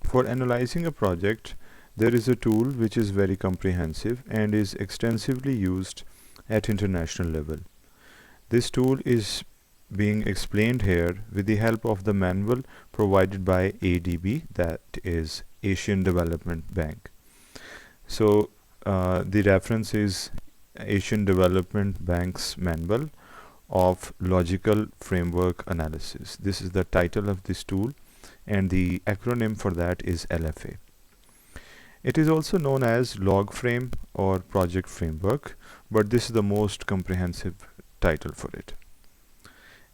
For analyzing a project, there is a tool which is very comprehensive and is extensively used at international level. This tool is being explained here with the help of the manual provided by ADB, that is Asian Development Bank. So the reference is Asian Development Bank's Manual of Logical Framework Analysis. This is the title of this tool, and the acronym for that is LFA. It is also known as Log Frame or Project Framework, but this is the most comprehensive title for it.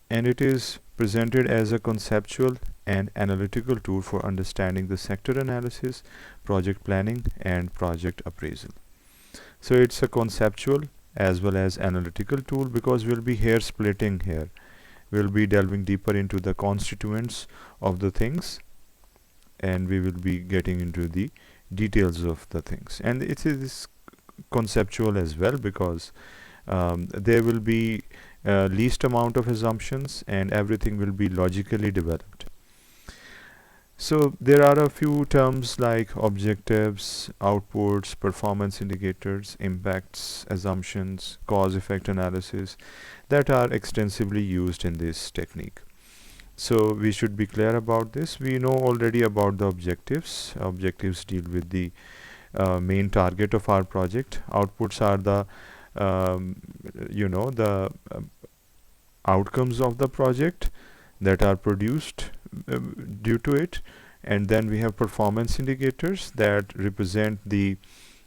And it is presented as a conceptual and analytical tool for understanding the sector analysis, project planning, and project appraisal. So it's a conceptual as well as analytical tool, because we'll be hair splitting here. We'll be delving deeper into the constituents of the things, and we will be getting into the details of the things. And it is conceptual as well, because there will be least amount of assumptions and everything will be logically developed. So there are a few terms like objectives, outputs, performance indicators, impacts, assumptions, cause-effect analysis that are extensively used in this technique. So we should be clear about this. We know already about the objectives. Objectives deal with the main target of our project. Outputs are the outcomes of the project that are produced due to it. And then we have performance indicators that represent the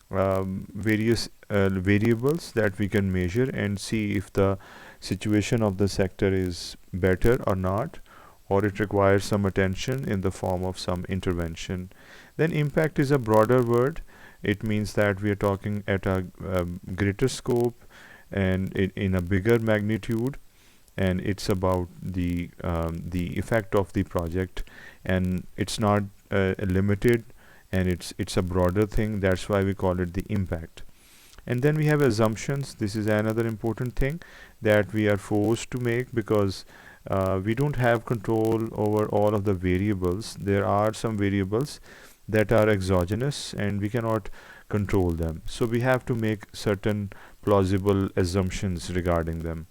various variables that we can measure and see if the situation of the sector is better or not, or it requires some attention in the form of some intervention. Then impact is a broader word. It means that we are talking at a greater scope and in a bigger magnitude, and it's about the effect of the project, and it's not limited, and it's a broader thing. That's why we call it the impact. And then we have assumptions. This is another important thing that we are forced to make, because we don't have control over all of the variables. There are some variables that are exogenous and we cannot control them. So we have to make certain plausible assumptions regarding them.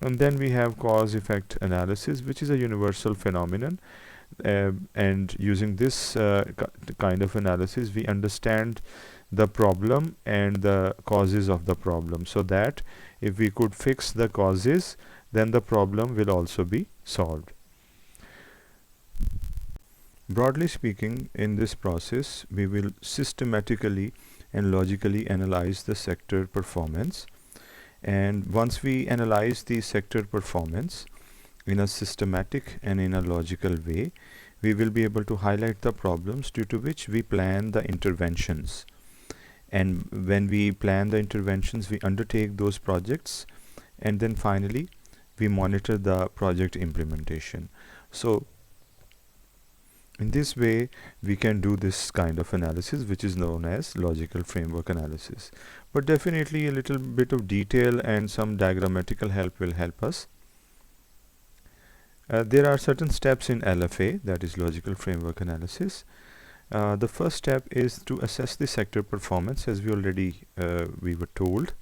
And then we have cause-effect analysis, which is a universal phenomenon. And using this kind of analysis, we understand the problem and the causes of the problem, so that if we could fix the causes, then the problem will also be solved. Broadly speaking, in this process, we will systematically and logically analyze the sector performance. And once we analyze the sector performance in a systematic and in a logical way, we will be able to highlight the problems due to which we plan the interventions. And when we plan the interventions, we undertake those projects, and then finally we monitor the project implementation. So in this way, we can do this kind of analysis, which is known as logical framework analysis. But definitely a little bit of detail and some diagrammatical help will help us. There are certain steps in LFA, that is logical framework analysis. The first step is to assess the sector performance, as we were told.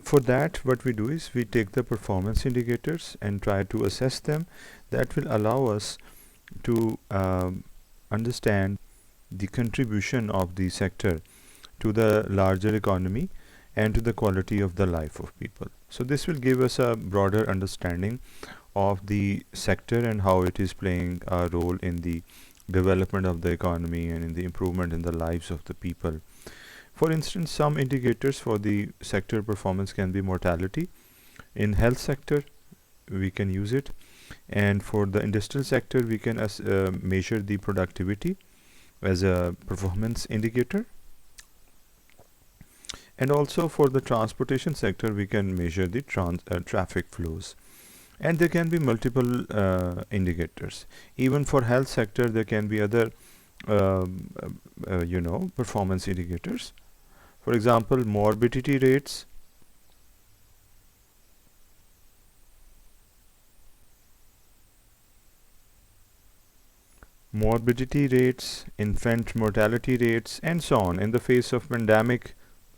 For that, what we do is we take the performance indicators and try to assess them. That will allow us to understand the contribution of the sector to the larger economy and to the quality of the life of people. So this will give us a broader understanding of the sector and how it is playing a role in the development of the economy and in the improvement in the lives of the people. For instance, some indicators for the sector performance can be mortality. In health sector, we can use it, and for the industrial sector, we can measure the productivity as a performance indicator. And also for the transportation sector, we can measure the traffic flows. And there can be multiple indicators. Even for health sector, there can be other performance indicators. For example, morbidity rates, morbidity rates, infant mortality rates, and so on. In the face of pandemic,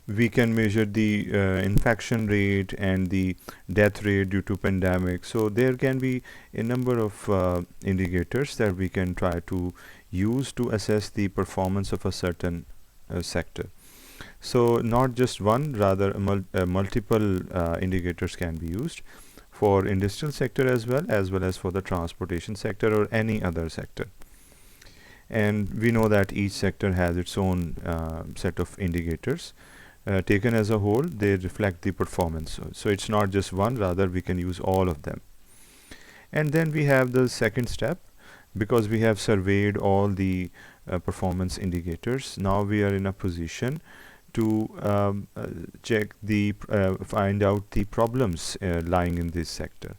we can measure the infection rate and the death rate due to pandemic. So there can be a number of indicators that we can try to use to assess the performance of a certain sector. So not just one, rather multiple indicators can be used for industrial sector as well as for the transportation sector or any other sector. And we know that each sector has its own set of indicators. Taken as a whole, they reflect the performance. So it's not just one, rather we can use all of them. And then we have the second step. Because we have surveyed all the performance indicators, now we are in a position to find out the problems lying in this sector,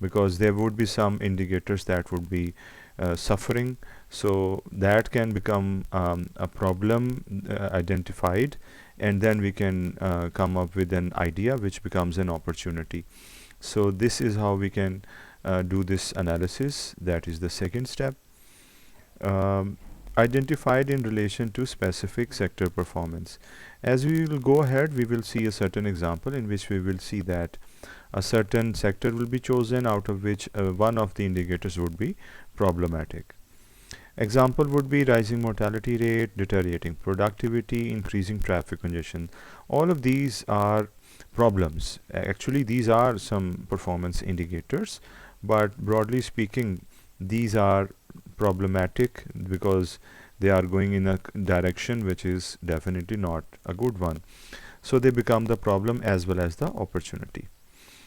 because there would be some indicators that would be suffering, so that can become a problem identified, and then we can come up with an idea which becomes an opportunity. So this is how we can do this analysis. That is the second step. Identified in relation to specific sector performance. As we will go ahead, we will see a certain example in which we will see that a certain sector will be chosen, out of which one of the indicators would be problematic. Example would be rising mortality rate, deteriorating productivity, increasing traffic congestion. All of these are problems. Actually, these are some performance indicators, but broadly speaking, these are problematic because they are going in a direction which is definitely not a good one. So they become the problem as well as the opportunity.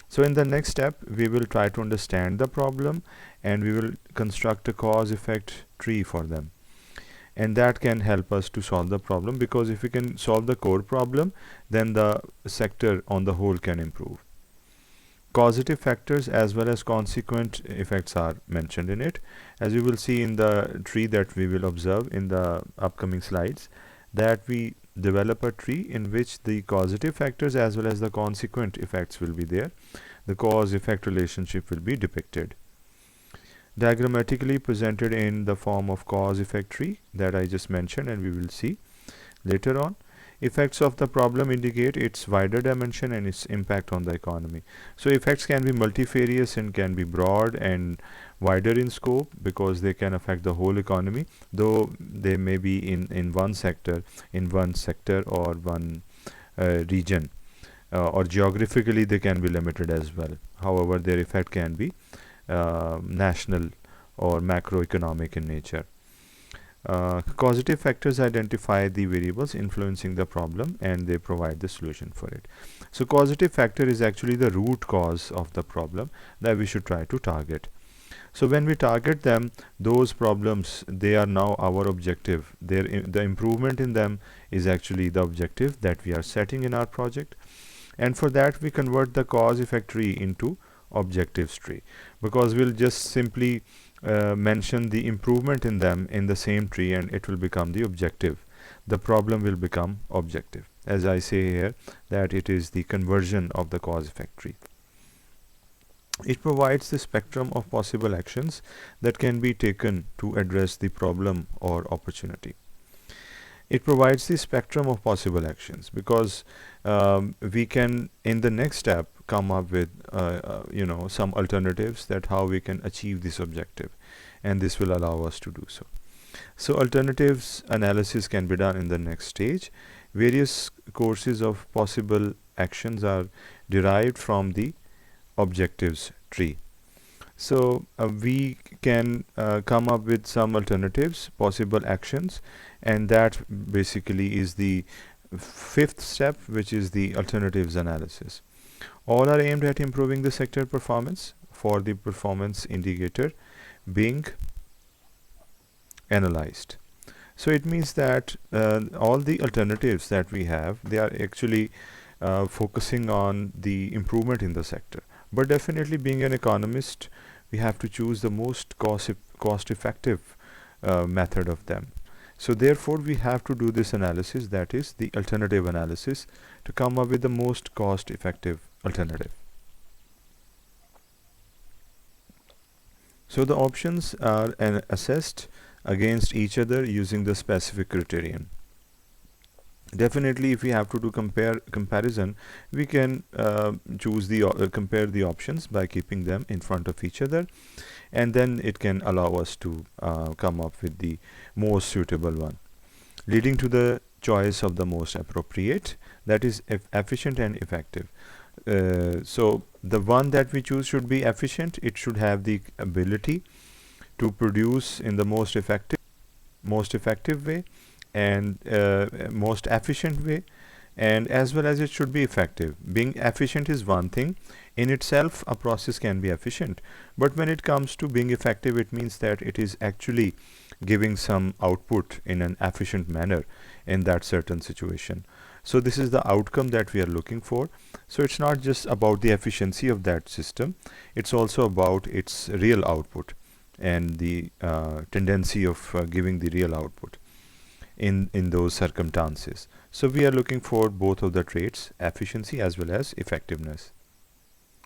So in the next step, we will try to understand the problem and we will construct a cause-effect tree for them. And that can help us to solve the problem, because if we can solve the core problem, then the sector on the whole can improve. Causative factors as well as consequent effects are mentioned in it. As you will see in the tree that we will observe in the upcoming slides, that we develop a tree in which the causative factors as well as the consequent effects will be there. The cause-effect relationship will be depicted. Diagrammatically presented in the form of cause-effect tree that I just mentioned, and we will see later on. Effects of the problem indicate its wider dimension and its impact on the economy. So effects can be multifarious and can be broad and wider in scope, because they can affect the whole economy, though they may be in one sector or one region, or geographically they can be limited as well. However, their effect can be national or macroeconomic in nature. Causative factors identify the variables influencing the problem and they provide the solution for it. So causative factor is actually the root cause of the problem that we should try to target. So when we target them, those problems, they are now our objective. The improvement in them is actually the objective that we are setting in our project. And for that, we convert the cause-effect tree into objectives tree, because we'll just simply mention the improvement in them in the same tree and it will become the objective. The problem will become objective. As I say here, that it is the conversion of the cause-effect tree. It provides the spectrum of possible actions that can be taken to address the problem or opportunity. It provides the spectrum of possible actions, because we can in the next step come up with some alternatives that how we can achieve this objective, and this will allow us to do so. So alternatives analysis can be done in the next stage. Various courses of possible actions are derived from the objectives tree. So we can come up with some alternatives, possible actions, and that basically is the fifth step, which is the alternatives analysis. All are aimed at improving the sector performance for the performance indicator being analyzed. So it means that all the alternatives that we have, they are actually focusing on the improvement in the sector. But definitely, being an economist, we have to choose the most cost-effective method of them. So therefore, we have to do this analysis, that is the alternative analysis, to come up with the most cost-effective alternative. So the options are assessed against each other using the specific criterion. Definitely, if we have to do comparison, we can choose the compare the options by keeping them in front of each other, and then it can allow us to come up with the most suitable one, leading to the choice of the most appropriate, that is efficient and effective. So the one that we choose should be efficient. It should have the ability to produce in the most effective way, and most efficient way, and as well as it should be effective. Being efficient is one thing in itself. A process can be efficient, but when it comes to being effective, it means that it is actually giving some output in an efficient manner in that certain situation. So this is the outcome that we are looking for. So it's not just about the efficiency of that system, it's also about its real output and the tendency of giving the real output in those circumstances. So we are looking for both of the traits, efficiency as well as effectiveness.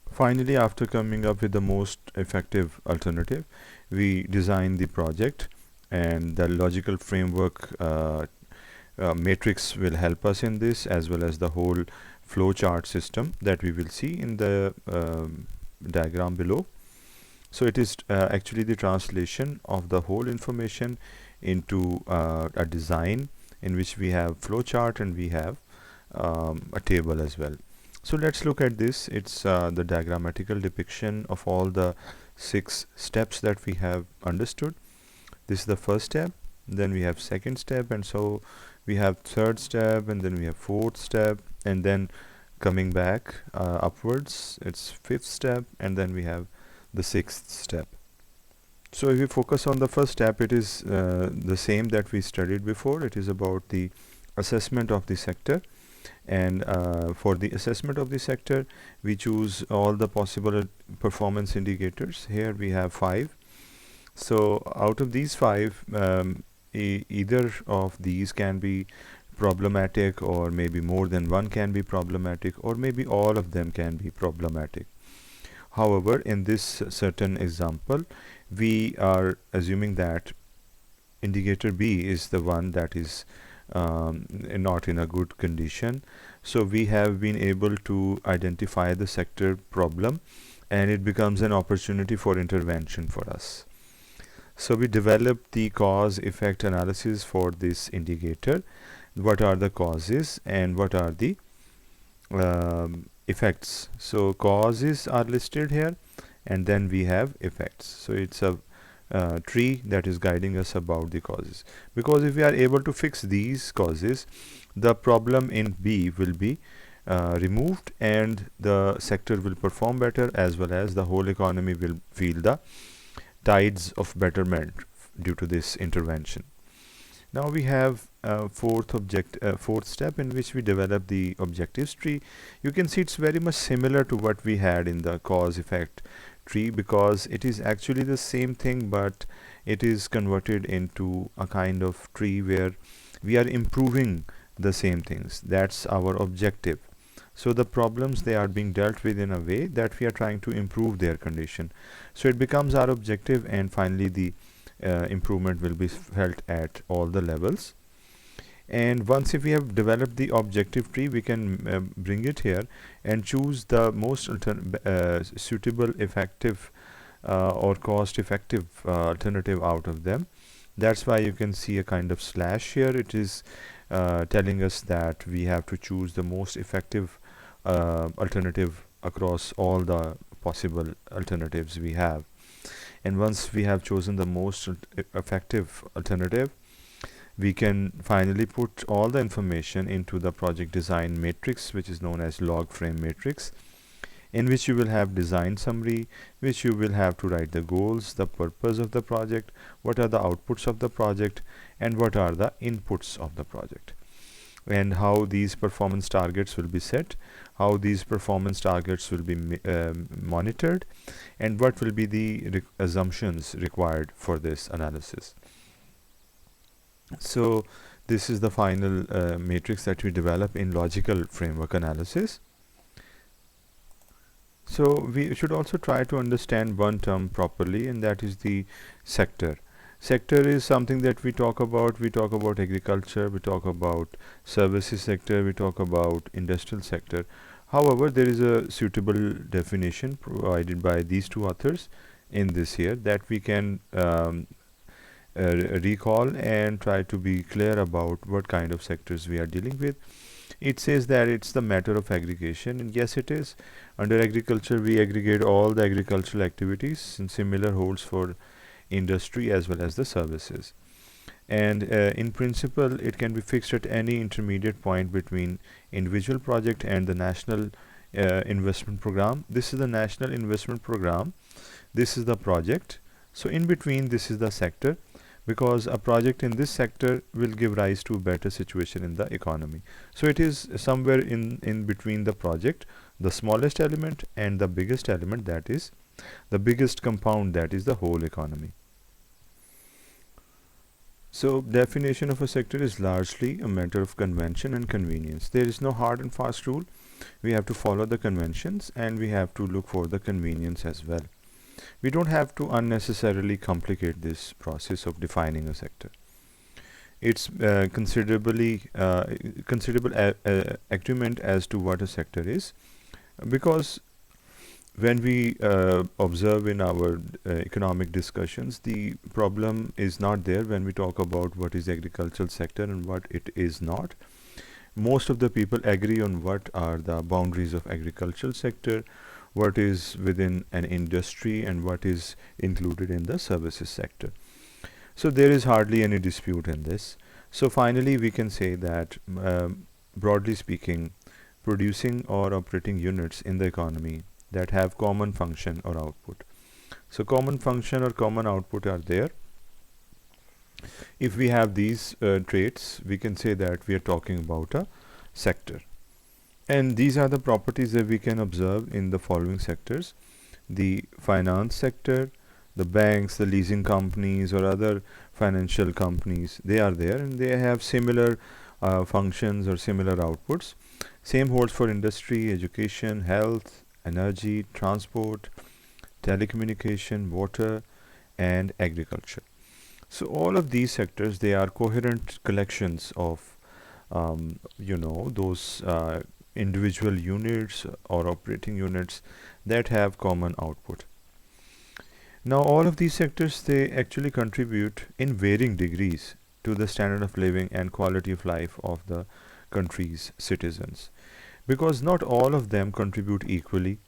Finally, after coming up with the most effective alternative, we design the project, and the logical framework matrix will help us in this, as well as the whole flowchart system that we will see in the diagram below. So it is actually the translation of the whole information into a design in which we have flowchart and we have a table as well. So let's look at this. It's the diagrammatical depiction of all the 6 steps that we have understood. This is the first step, then we have second step, and so we have third step, and then we have fourth step, and then coming back upwards, it's fifth step, and then we have the sixth step. So if we focus on the first step, it is the same that we studied before. It is about the assessment of the sector, and for the assessment of the sector, we choose all the possible performance indicators. Here we have 5. So out of these 5, either of these can be problematic, or maybe more than one can be problematic, or maybe all of them can be problematic. However, in this certain example, we are assuming that indicator B is the one that is not in a good condition. So we have been able to identify the sector problem, and it becomes an opportunity for intervention for us. So we developed the cause-effect analysis for this indicator. What are the causes and what are the effects? So causes are listed here, and then we have effects. So it's a tree that is guiding us about the causes, because if we are able to fix these causes, the problem in B will be removed, and the sector will perform better, as well as the whole economy will feel the tides of betterment due to this intervention. Now we have fourth step, in which we develop the objectives tree. You can see it's very much similar to what we had in the cause effect tree, because it is actually the same thing, but it is converted into a kind of tree where we are improving the same things. That's our objective. So the problems, they are being dealt with in a way that we are trying to improve their condition. So it becomes our objective, and finally the improvement will be felt at all the levels. And once if we have developed the objective tree, we can bring it here and choose the most suitable, effective or cost effective alternative out of them. That's why you can see a kind of slash here. It is telling us that we have to choose the most effective alternative across all the possible alternatives we have. And once we have chosen the most effective alternative, we can finally put all the information into the project design matrix, which is known as log frame matrix, in which you will have design summary, which you will have to write the goals, the purpose of the project, what are the outputs of the project, and what are the inputs of the project, and how these performance targets will be set, how these performance targets will be monitored, and what will be the assumptions required for this analysis. So this is the final matrix that we develop in logical framework analysis. So we should also try to understand one term properly, and that is the sector. Sector is something that we talk about. We talk about agriculture, we talk about services sector, we talk about industrial sector. However, there is a suitable definition provided by these two authors in this here that we can recall and try to be clear about what kind of sectors we are dealing with. It says that it's the matter of aggregation, and yes, it is. Under agriculture, we aggregate all the agricultural activities, and similar holds for industry as well as the services. And in principle, it can be fixed at any intermediate point between individual project and the national investment program. This is the national investment program. This is the project. So in between, this is the sector, because a project in this sector will give rise to a better situation in the economy. So it is somewhere in between the project, the smallest element, and the biggest element, that is the biggest compound, that is the whole economy. So definition of a sector is largely a matter of convention and convenience. There is no hard and fast rule. We have to follow the conventions and we have to look for the convenience as well. We don't have to unnecessarily complicate this process of defining a sector. It's considerable agreement as to what a sector is, because when we observe in our economic discussions, the problem is not there when we talk about what is agricultural sector and what it is not. Most of the people agree on what are the boundaries of agricultural sector, what is within an industry, and what is included in the services sector. So there is hardly any dispute in this. So finally we can say that broadly speaking, producing or operating units in the economy that have common function or output. So common function or common output are there. If we have these traits, we can say that we are talking about a sector. And these are the properties that we can observe in the following sectors: the finance sector, the banks, the leasing companies or other financial companies. They are there and they have similar functions or similar outputs. Same holds for industry, education, health, energy, transport, telecommunication, water, and agriculture. So all of these sectors, they are coherent collections of those individual units or operating units that have common output. Now all of these sectors, they actually contribute in varying degrees to the standard of living and quality of life of the country's citizens, because not all of them contribute equally.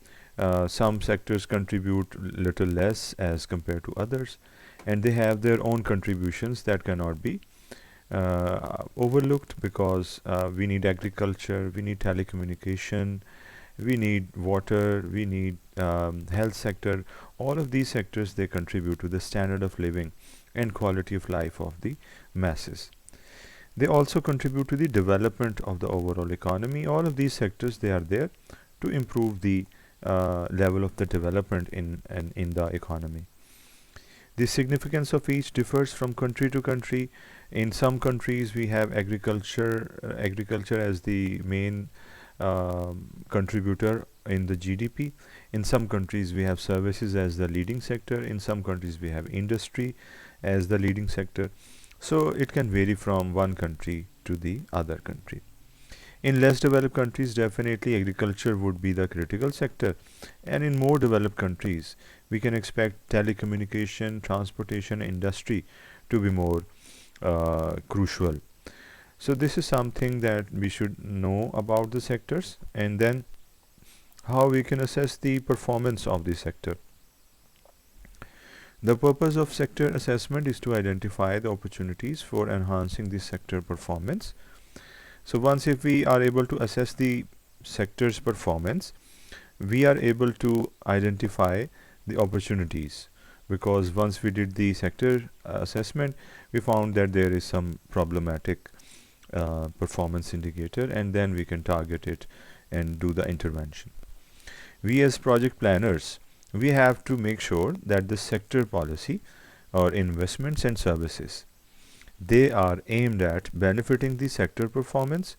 Some sectors contribute little less as compared to others, and they have their own contributions that cannot be overlooked, because we need agriculture, we need telecommunication, we need water, we need health sector. All of these sectors, they contribute to the standard of living and quality of life of the masses. They also contribute to the development of the overall economy. All of these sectors, they are there to improve the level of the development in the economy. The significance of each differs from country to country. In some countries, we have agriculture as the main contributor in the GDP. In some countries, we have services as the leading sector. In some countries, we have industry as the leading sector. So it can vary from one country to the other country. In less developed countries, definitely agriculture would be the critical sector, and in more developed countries, we can expect telecommunication, transportation, industry to be more crucial. So this is something that we should know about the sectors, and then how we can assess the performance of the sector. The purpose of sector assessment is to identify the opportunities for enhancing the sector performance. So once if we are able to assess the sector's performance, we are able to identify the opportunities, because once we did the sector assessment, we found that there is some problematic performance indicator, and then we can target it and do the intervention. We as project planners, we have to make sure that the sector policy or investments and services, they are aimed at benefiting the sector performance.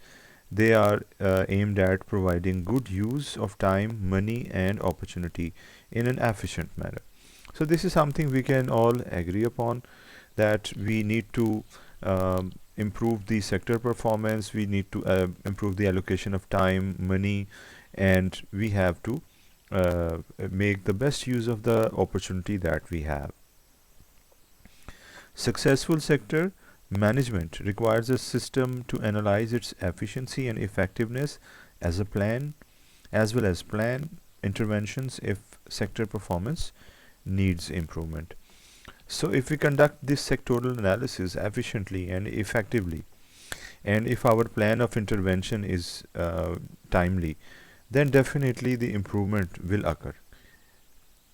They are aimed at providing good use of time, money, and opportunity in an efficient manner. So this is something we can all agree upon, that we need to improve the sector performance, we need to improve the allocation of time, money, and we have to make the best use of the opportunity that we have. Successful sector management requires a system to analyze its efficiency and effectiveness as a plan, as well as plan interventions if sector performance needs improvement. So if we conduct this sectoral analysis efficiently and effectively, and if our plan of intervention is timely, then definitely the improvement will occur.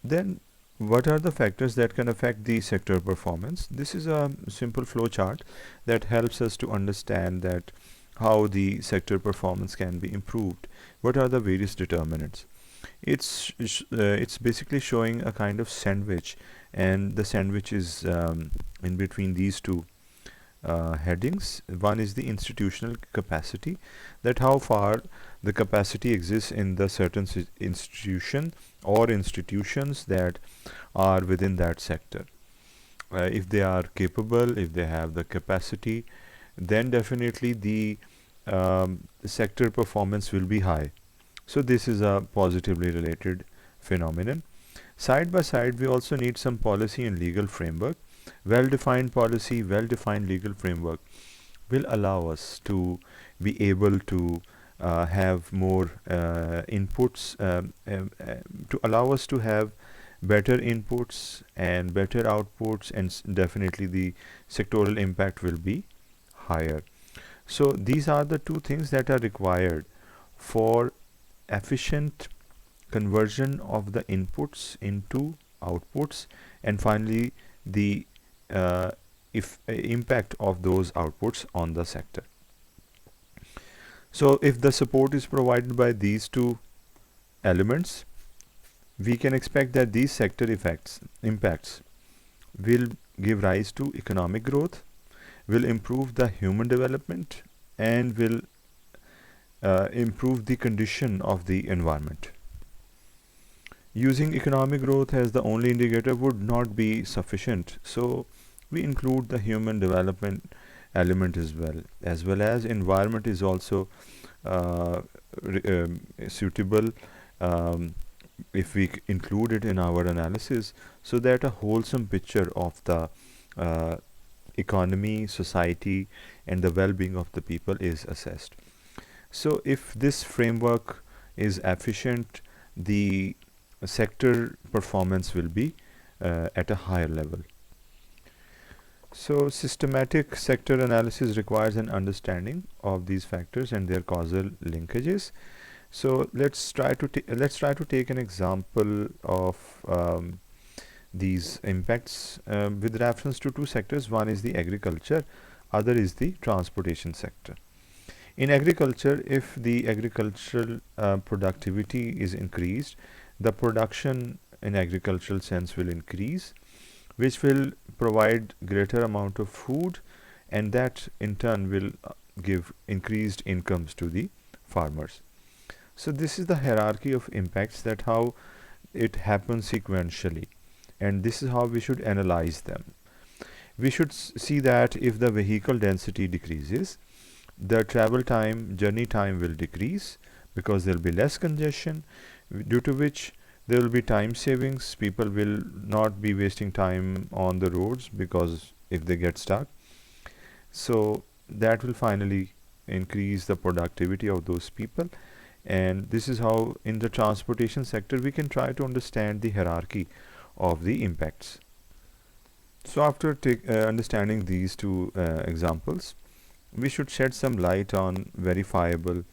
Then what are the factors that can affect the sector performance? This is a simple flow chart that helps us to understand that how the sector performance can be improved. What are the various determinants? It's basically showing a kind of sandwich, and the sandwich is in between these two headings. One is the institutional capacity, that how far the capacity exists in the certain institution or institutions that are within that sector. If they are capable, if they have the capacity, then definitely the sector performance will be high. So this is a positively related phenomenon. Side by side, we also need some policy and legal framework. Well-defined policy, well-defined legal framework will allow us to be able to have more inputs, to allow us to have better inputs and better outputs, and definitely the sectoral impact will be higher. So these are the two things that are required for efficient conversion of the inputs into outputs, and finally the impact of those outputs on the sector. So if the support is provided by these two elements, we can expect that these sector impacts will give rise to economic growth, will improve the human development, and will improve the condition of the environment. Using economic growth as the only indicator would not be sufficient, so we include the human development element as well as environment is also suitable if we include it in our analysis, so that a wholesome picture of the economy, society, and the well-being of the people is assessed. So if this framework is efficient, the sector performance will be at a higher level. So systematic sector analysis requires an understanding of these factors and their causal linkages. So let's try to take an example of these impacts with reference to two sectors. One is the agriculture, other is the transportation sector. In agriculture, if the agricultural productivity is increased, the production in agricultural sense will increase, which will provide greater amount of food, and that in turn will give increased incomes to the farmers. So this is the hierarchy of impacts, that how it happens sequentially, and this is how we should analyze them. We should see that if the vehicle density decreases, the travel time, journey time will decrease, because there will be less congestion, due to which there will be time savings. People will not be wasting time on the roads because if they get stuck. So that will finally increase the productivity of those people, and this is how in the transportation sector we can try to understand the hierarchy of the impacts. So after understanding these two examples, we should shed some light on verifiable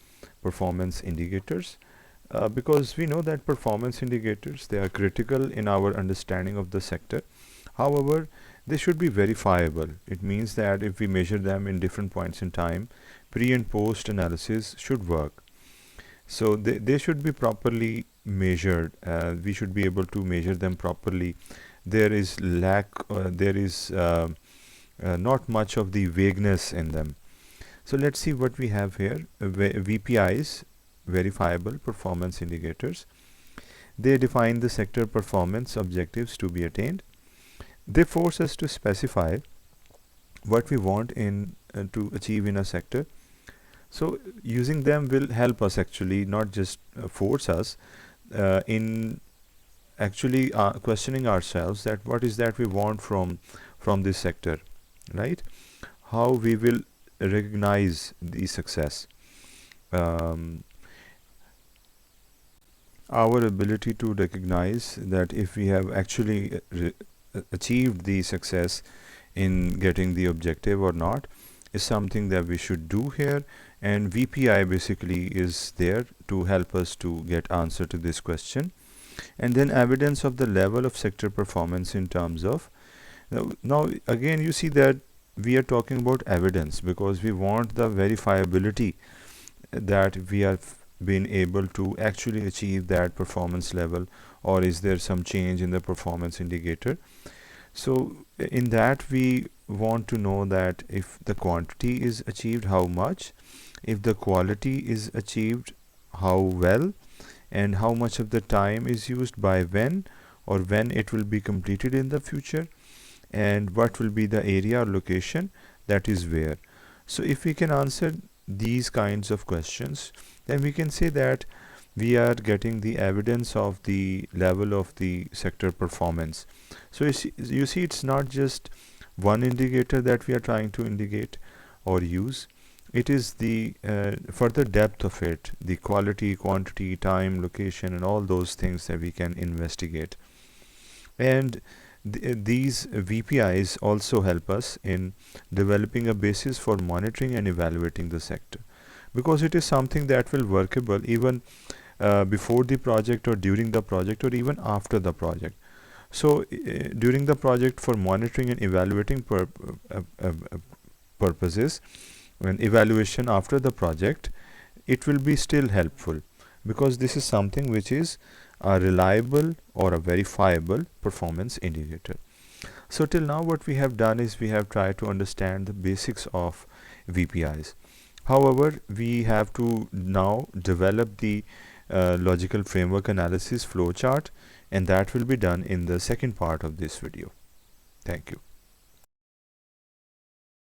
performance indicators, because we know that performance indicators, they are critical in our understanding of the sector. However, they should be verifiable. It means that if we measure them in different points in time, pre and post analysis should work. So they should be properly measured. We should be able to measure them properly. There is not much of the vagueness in them. So let's see what we have here. VPIs, verifiable performance indicators. They define the sector performance objectives to be attained. They force us to specify what we want in to achieve in a sector. So using them will help us actually, not just force us in actually questioning ourselves that what is that we want from this sector, right? How we will recognize the success. Um, our ability to recognize that if we have actually achieved the success in getting the objective or not is something that we should do here, and VPI basically is there to help us to get answer to this question. And then evidence of the level of sector performance in terms of now again you see that we are talking about evidence because we want the verifiability that we have been able to actually achieve that performance level, or is there some change in the performance indicator. So in that we want to know that if the quantity is achieved, how much, if the quality is achieved, how well, and how much of the time is used by when, or when it will be completed in the future, and what will be the area or location that is where. So if we can answer these kinds of questions, then we can say that we are getting the evidence of the level of the sector performance. So you see it's not just one indicator that we are trying to indicate or use. It is the further depth of it, the quality, quantity, time, location, and all those things that we can investigate. And these VPIs also help us in developing a basis for monitoring and evaluating the sector, because it is something that will workable even before the project or during the project or even after the project. So during the project, for monitoring and evaluating purposes, when evaluation after the project, it will be still helpful because this is something which is a reliable or a verifiable performance indicator. So till now what we have done is we have tried to understand the basics of VPIs. However, we have to now develop the logical framework analysis flowchart, and that will be done in the second part of this video. Thank you.